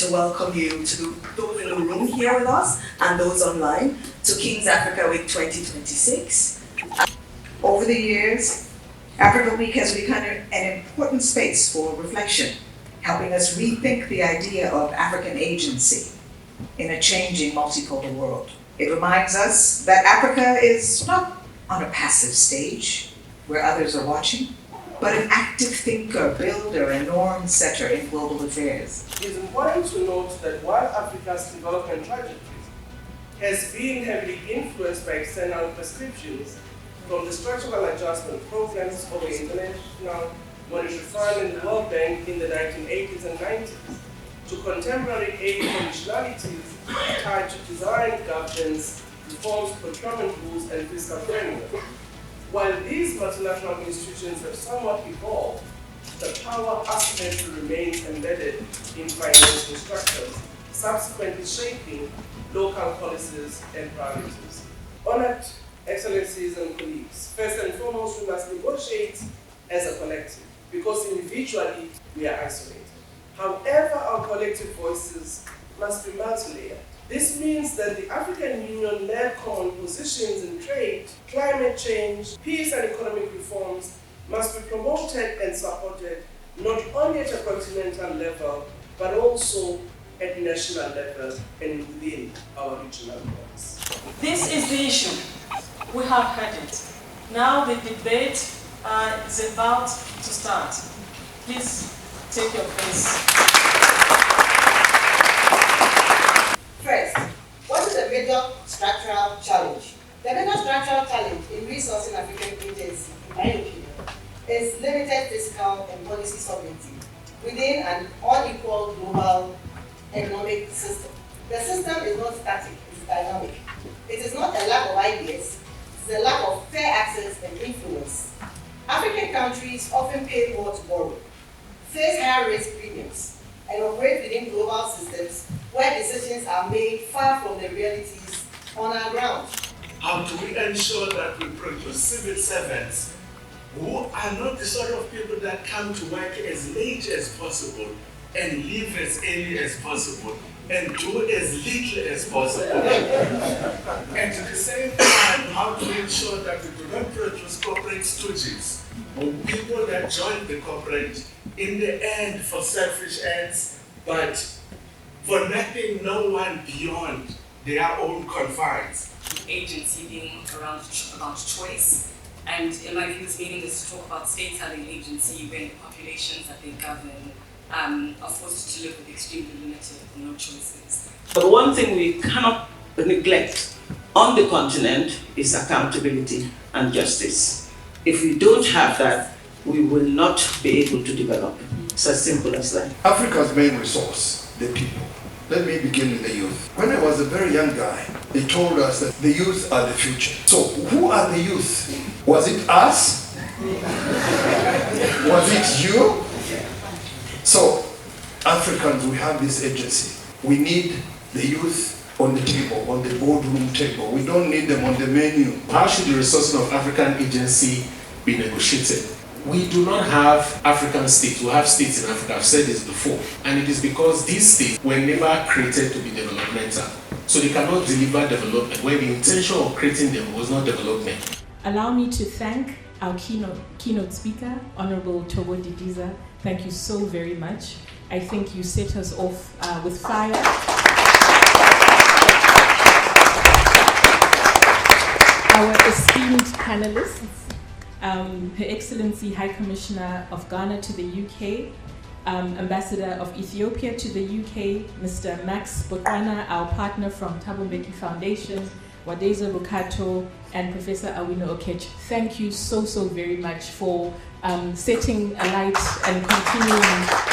to welcome you to those in the room here with us and those online to King's Africa Week 2026. Over the years, Africa Week has become an important space for reflection, helping us rethink the idea of African agency in a changing multipolar world. It reminds us that Africa is not on a passive stage where others are watching, but an active thinker, builder, and norm setter in global affairs. It is important to note that while Africa's development trajectory has been heavily influenced by external prescriptions, from the structural adjustment programs of the International Monetary Fund and the World Bank in the 1980s and 90s, to contemporary aid conditionalities tied to design, governance, reforms, procurement rules, and fiscal framework. While these multilateral institutions have somewhat evolved, the power asymmetry remains embedded in financial structures, subsequently shaping local policies and priorities. Honored Excellencies and colleagues, first and foremost, we must negotiate as a collective, because individually we are isolated. However, our collective voices must be multi-layered. This means that the African Union-led common positions in trade, climate change, peace and economic reforms must be promoted and supported not only at a continental level, but also at national level and within our regional borders. This is the issue. We have heard it. Now the debate is about to start. Please take your place. First, what is the major structural challenge? The major structural challenge in resourcing African agency, in my opinion, is limited fiscal and policy sovereignty within an unequal global economic system. The system is not static, it's dynamic. It is not a lack of ideas, it is a lack of fair access and influence. African countries often pay more to borrow, face higher risk premiums, and operate within global systems where decisions are made far from the realities on our ground. How do we ensure that we produce civil servants who are not the sort of people that come to work as late as possible and leave as early as possible and do as little as possible? And at the same time, how to ensure that we do not produce corporate stooges or people that join the corporate in the end for selfish ends, but for nothing, no one beyond their own confines. Agency being around choice, and in my view, this meeting is to talk about states having agency when populations that they govern are forced to live with extremely limited no choices. But one thing we cannot neglect on the continent is accountability and justice. If we don't have that, we will not be able to develop. It's as simple as that. Africa's main resource, the people. Let me begin with the youth. When I was a very young guy, they told us that the youth are the future. So who are the youth? Was it us? Was it you? So Africans, we have this agency. We need the youth on the table, on the boardroom table. We don't need them on the menu. How should the resourcing of African agency be negotiated? We do not have African states. We have states in Africa. I've said this before. And it is because these states were never created to be developmental. So they cannot deliver development when the intention of creating them was not development. Allow me to thank our keynote speaker, Honorable Togo Didiza. Thank you so very much. I think you set us off with fire. Our esteemed panelists, Her Excellency High Commissioner of Ghana to the UK, Ambassador of Ethiopia to the UK, Mr. Max Botwana, our partner from Thabo Mbeki Foundation, Wadezo Bukato, and Professor Awino Okech. Thank you so very much for setting a light and continuing